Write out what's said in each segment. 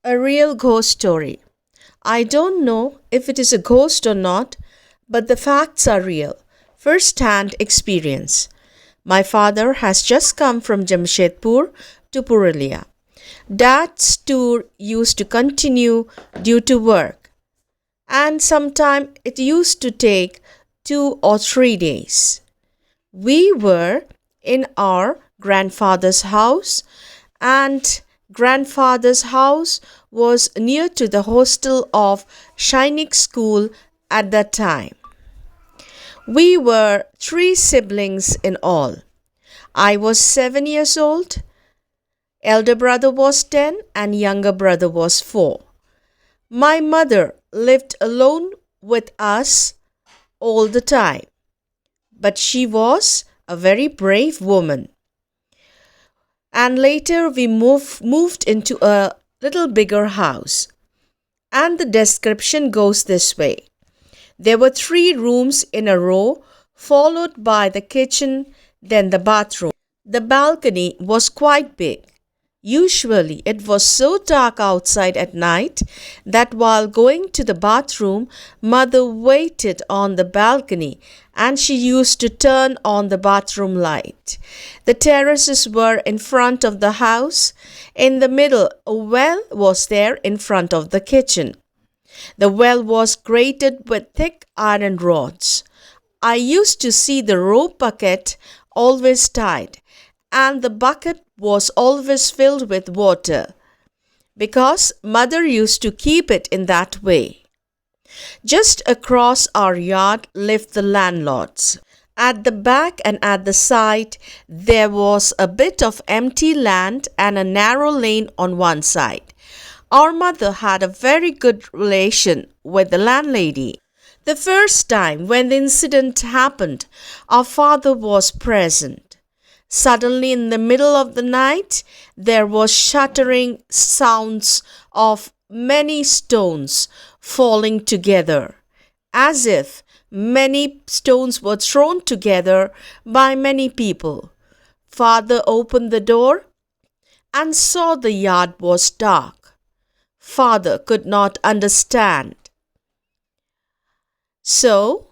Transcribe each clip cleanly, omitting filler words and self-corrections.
A real ghost story. I don't know if it is a ghost or not, but the facts are real. First hand experience. My father has just come from Jamshedpur to Purulia. Dad's tour used to continue due to work, and sometime it used to take 2 or 3 days. We were in our grandfather's house, and grandfather's house was near to the hostel of Shainik School at that time. We were 3 siblings in all. I was 7 years old, elder brother was 10, and younger brother was 4. My mother lived alone with us all the time, but she was a very brave woman. And later we moved into a little bigger house. And the description goes this way. There were 3 rooms in a row, followed by the kitchen, then the bathroom. The balcony was quite big. Usually it was so dark outside at night that while going to the bathroom, mother waited on the balcony and she used to turn on the bathroom light. The terraces were in front of the house. In the middle, a well was there in front of the kitchen. The well was grated with thick iron rods. I used to see the rope bucket always tied, and the bucket was always filled with water, because mother used to keep it in that way. Just across our yard lived the landlords. At the back and at the side, there was a bit of empty land and a narrow lane on one side. Our mother had a very good relation with the landlady. The first time when the incident happened, our father was present. Suddenly, in the middle of the night, there was shattering sounds of many stones falling together, as if many stones were thrown together by many people. Father opened the door and saw the yard was dark. Father could not understand. So,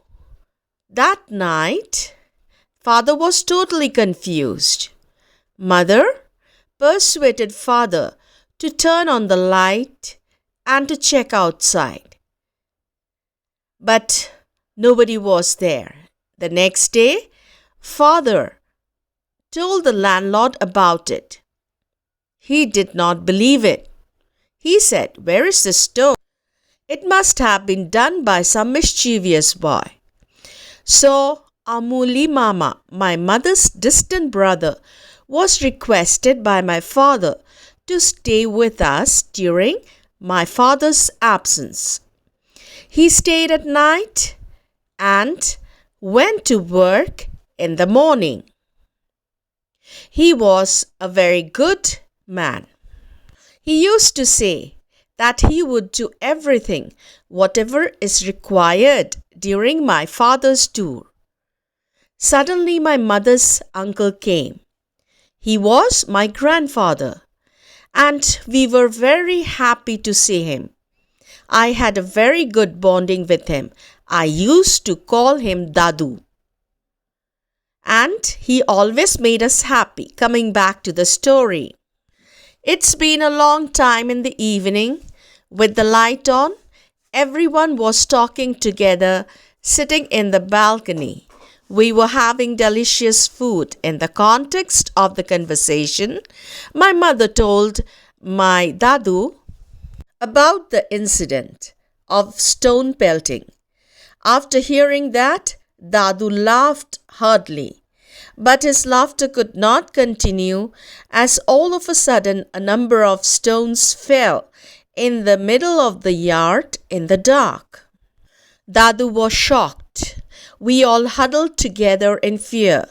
that night, Father was totally confused. Mother persuaded father to turn on the light and to check outside. But nobody was there. The next day, father told the landlord about it. He did not believe it. He said, "Where is the stone? It must have been done by some mischievous boy." So Amuli Mama, my mother's distant brother, was requested by my father to stay with us during my father's absence. He stayed at night and went to work in the morning. He was a very good man. He used to say that he would do everything, whatever is required during my father's tour. Suddenly my mother's uncle came. He was my grandfather, and we were very happy to see him. I had a very good bonding with him. I used to call him Dadu. And he always made us happy. Coming back to the story. It's been a long time in the evening. With the light on, everyone was talking together, sitting in the balcony. We were having delicious food. In the context of the conversation, my mother told my Dadu about the incident of stone pelting. After hearing that, Dadu laughed heartily. But his laughter could not continue, as all of a sudden a number of stones fell in the middle of the yard in the dark. Dadu was shocked. We all huddled together in fear.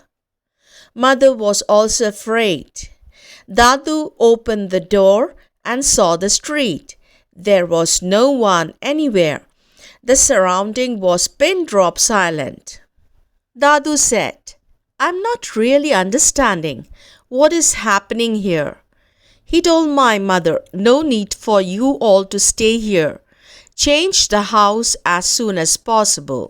Mother was also afraid. Dadu opened the door and saw the street. There was no one anywhere. The surrounding was pin drop silent. Dadu said, "I'm not really understanding what is happening here." He told my mother, "No need for you all to stay here. Change the house as soon as possible."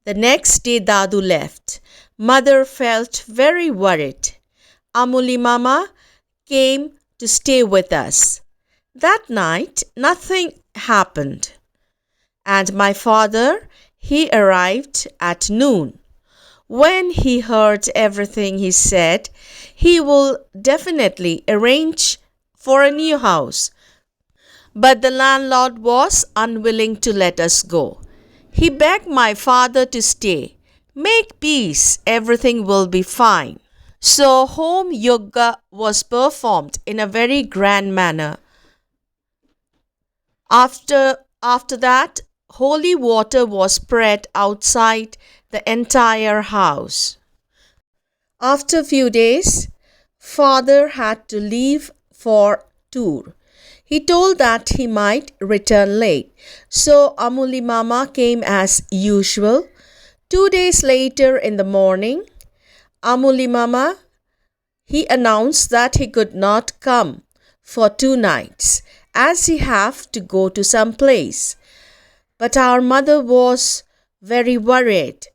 The next day Dadu left. Mother felt very worried. Amuli Mama came to stay with us. That night nothing happened. And my father, he arrived at noon. When he heard everything, he said he will definitely arrange for a new house. But the landlord was unwilling to let us go. He begged my father to stay. "Make peace, everything will be fine." So home yoga was performed in a very grand manner. After that, holy water was spread outside the entire house. After a few days, father had to leave for tour. He told that he might return late. So Amuli Mama came as usual. 2 days later in the morning, Amuli Mama, he announced that he could not come for 2 nights as he have to go to some place. But our mother was very worried.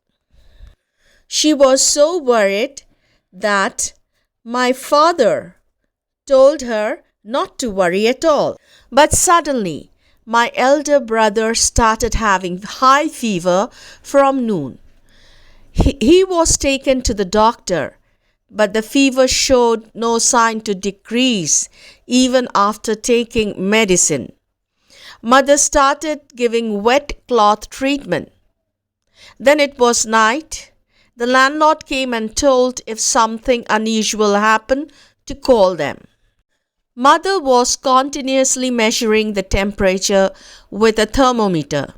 She was so worried that my father told her not to worry at all. But suddenly, my elder brother started having high fever from noon. He was taken to the doctor, but the fever showed no sign to decrease even after taking medicine. Mother started giving wet cloth treatment. Then it was night. The landlord came and told if something unusual happened to call them. Mother was continuously measuring the temperature with a thermometer.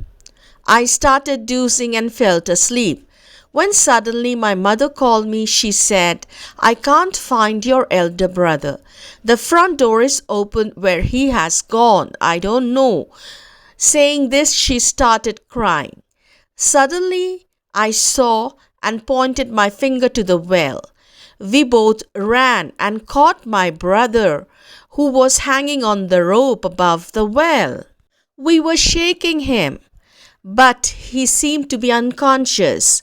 I started dozing and fell asleep. When suddenly my mother called me, she said, "I can't find your elder brother. The front door is open. Where he has gone, I don't know." Saying this, she started crying. Suddenly, I saw and pointed my finger to the well. We both ran and caught my brother, who was hanging on the rope above the well. We were shaking him, but he seemed to be unconscious.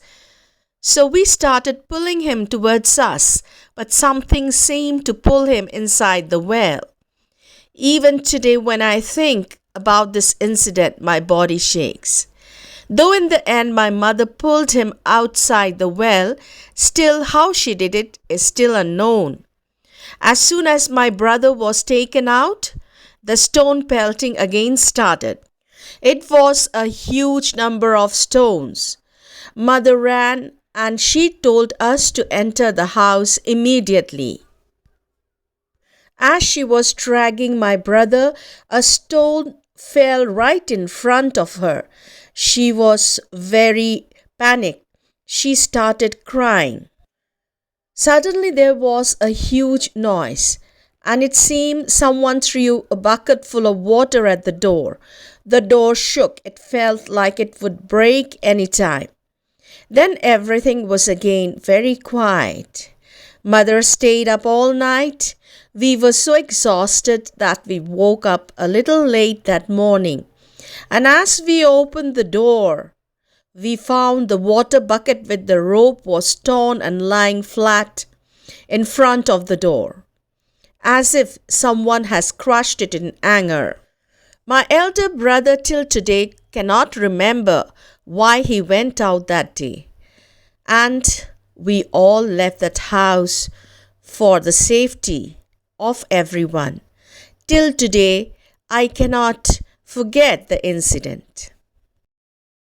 So we started pulling him towards us, but something seemed to pull him inside the well. Even today, when I think about this incident, my body shakes. Though in the end my mother pulled him outside the well, still how she did it is still unknown. As soon as my brother was taken out, the stone pelting again started. It was a huge number of stones. Mother ran and she told us to enter the house immediately. As she was dragging my brother, a stone fell right in front of her. She was very panicked. She started crying. Suddenly there was a huge noise, and it seemed someone threw a bucket full of water at the door. The door shook. It felt like it would break any time. Then everything was again very quiet. Mother stayed up all night. We were so exhausted that we woke up a little late that morning. And as we opened the door, we found the water bucket with the rope was torn and lying flat in front of the door, as if someone has crushed it in anger. My elder brother till today cannot remember why he went out that day. And we all left that house for the safety of everyone. Till today, I cannot forget the incident.